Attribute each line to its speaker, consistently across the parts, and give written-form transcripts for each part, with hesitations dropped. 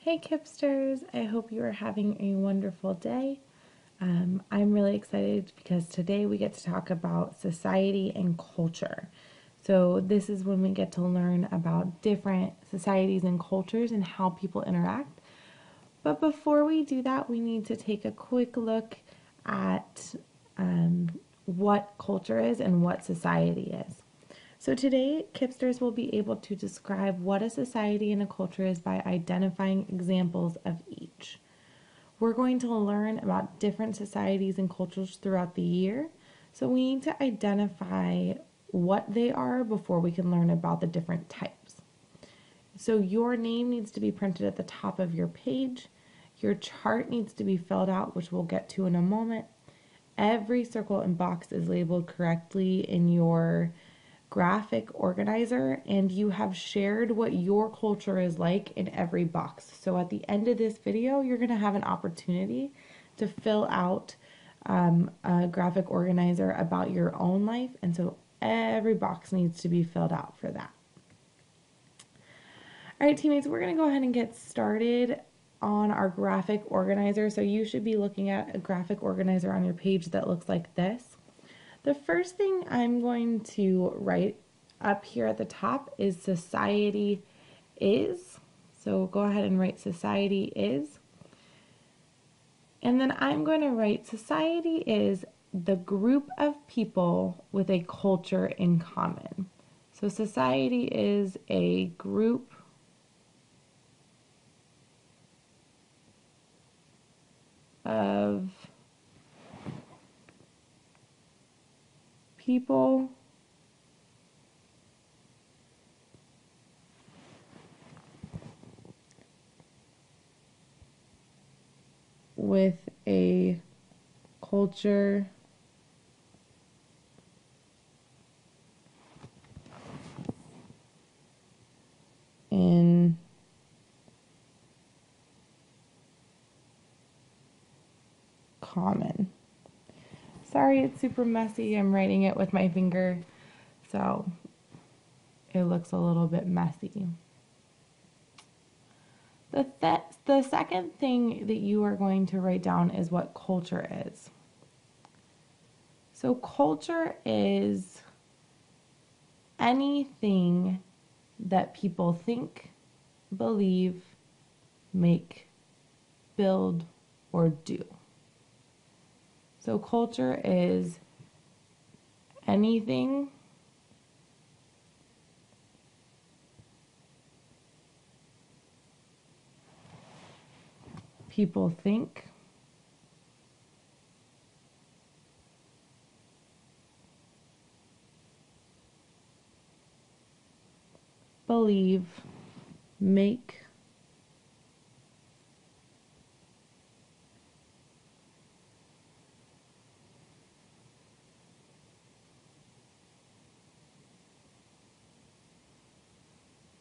Speaker 1: Hey Kipsters, I hope you are having a wonderful day. I'm really excited because today we get to talk about society and culture. So, this is when we get to learn about different societies and cultures and how people interact. But before we do that, we need to take a quick look at what culture is and what society is. So today, Kipsters will be able to describe what a society and a culture is by identifying examples of each. We're going to learn about different societies and cultures throughout the year, so we need to identify what they are before we can learn about the different types. So your name needs to be printed at the top of your page. Your chart needs to be filled out, which we'll get to in a moment. Every circle and box is labeled correctly in your graphic organizer, and you have shared what your culture is like in every box. So at the end of this video, you're going to have an opportunity to fill out a graphic organizer about your own life, and so every box needs to be filled out for that. All right, teammates, we're going to go ahead and get started on our graphic organizer. So you should be looking at a graphic organizer on your page that looks like this. The first thing I'm going to write up here at the top is society is. So go ahead and write society is. And then I'm going to write society is the group of people with a culture in common. So society is a group of people with a culture in common. Sorry, it's super messy. I'm writing it with my finger, so it looks a little bit messy. The second thing that you are going to write down is what culture is. So culture is anything that people think, believe, make, build, or do. So culture is anything people think, believe, make,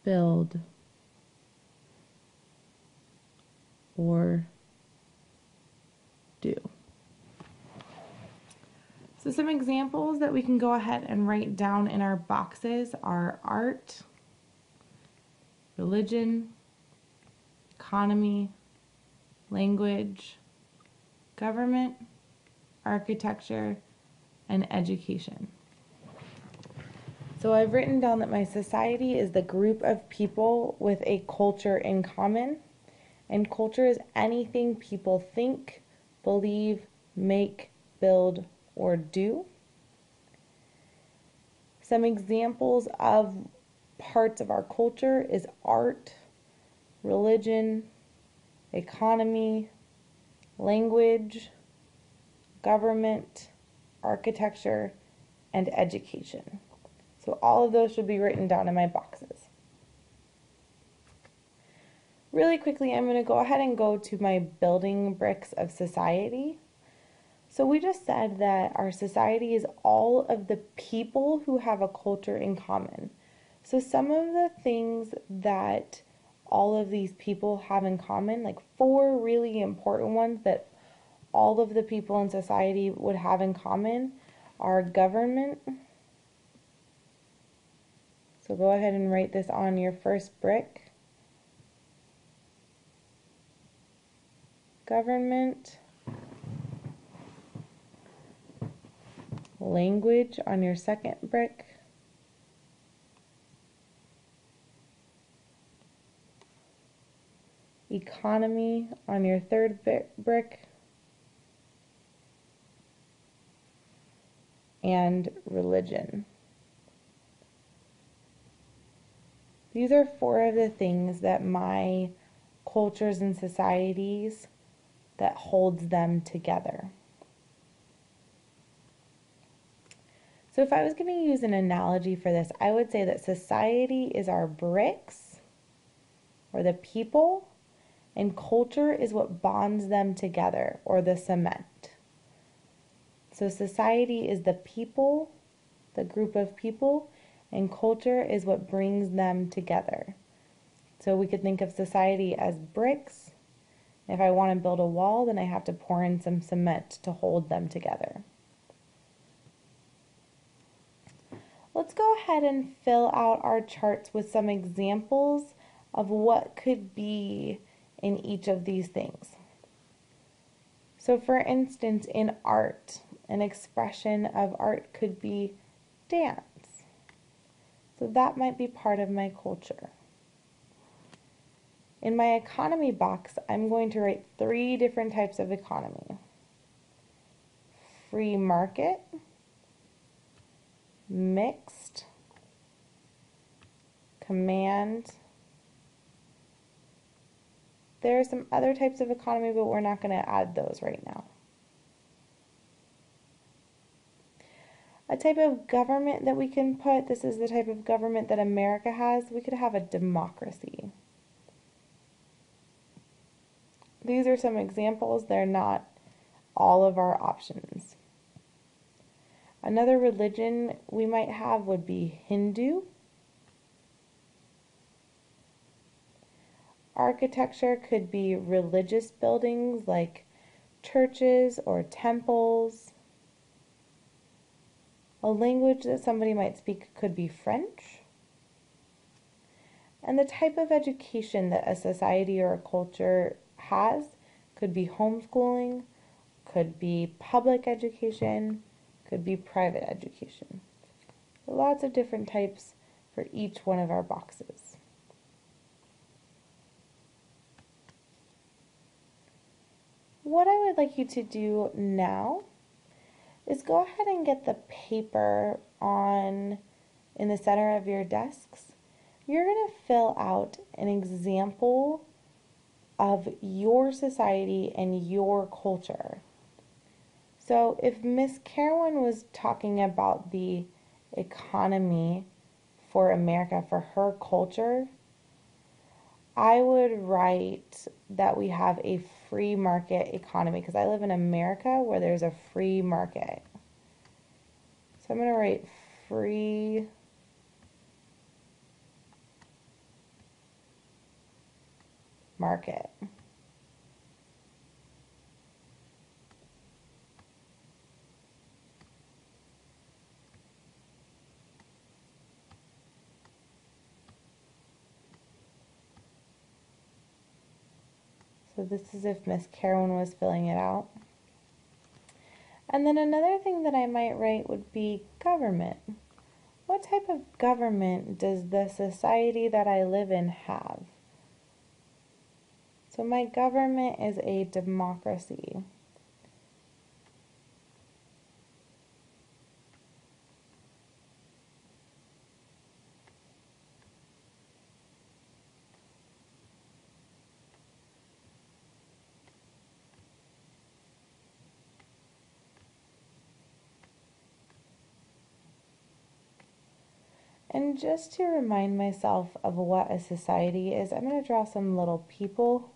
Speaker 1: build, or do. So some examples that we can go ahead and write down in our boxes are art, religion, economy, language, government, architecture, and education. So I've written down that my society is the group of people with a culture in common, and culture is anything people think, believe, make, build, or do. Some examples of parts of our culture is art, religion, economy, language, government, architecture, and education. So all of those should be written down in my boxes. Really quickly, I'm going to go ahead and go to my building bricks of society. So we just said that our society is all of the people who have a culture in common. So some of the things that all of these people have in common, like 4 really important ones that all of the people in society would have in common, are government. So go ahead and write this on your first brick. Government, language on your second brick, economy on your third brick, and religion. These are four of the things that my cultures and societies that holds them together. So if I was going to use an analogy for this, I would say that society is our bricks, or the people, and culture is what bonds them together, or the cement. So society is the people, the group of people, and culture is what brings them together. So we could think of society as bricks. If I want to build a wall, then I have to pour in some cement to hold them together. Let's go ahead and fill out our charts with some examples of what could be in each of these things. So for instance, in art, an expression of art could be dance. So that might be part of my culture. In my economy box, I'm going to write 3 different types of economy. Free market, mixed, command. There are some other types of economy, but we're not going to add those right now. A type of government that we can put, this is the type of government that America has, we could have a democracy. These are some examples, they're not all of our options. Another religion we might have would be Hindu. Architecture could be religious buildings like churches or temples. A language that somebody might speak could be French. And the type of education that a society or a culture has could be homeschooling, could be public education, could be private education. Lots of different types for each one of our boxes. What I would like you to do now is go ahead and get the paper in the center of your desks. You're going to fill out an example of your society and your culture. So if Miss Carolyn was talking about the economy for America, for her culture, I would write that we have a free market economy because I live in America where there's a free market. So I'm going to write free market. So this is if Miss Carolyn was filling it out. And then another thing that I might write would be government. What type of government does the society that I live in have? So my government is a democracy. And just to remind myself of what a society is, I'm going to draw some little people.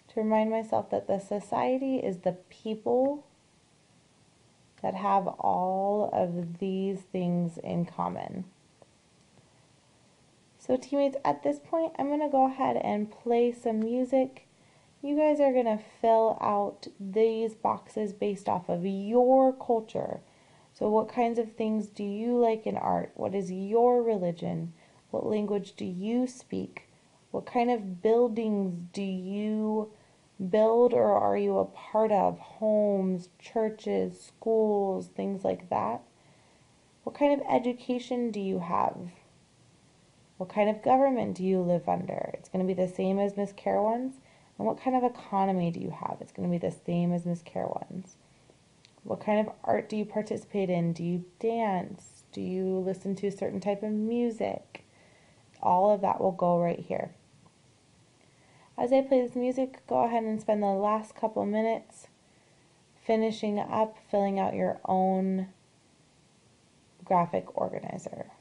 Speaker 1: To remind myself that the society is the people that have all of these things in common. So teammates, at this point, I'm going to go ahead and play some music. You guys are going to fill out these boxes based off of your culture. So what kinds of things do you like in art? What is your religion? What language do you speak? What kind of buildings do you build or are you a part of? Homes, churches, schools, things like that. What kind of education do you have? What kind of government do you live under? It's going to be the same as Miss Carowinds. And what kind of economy do you have? It's going to be the same as Miss Carowinds. What kind of art do you participate in? Do you dance? Do you listen to a certain type of music? All of that will go right here. As I play this music, go ahead and spend the last couple minutes finishing up, filling out your own graphic organizer.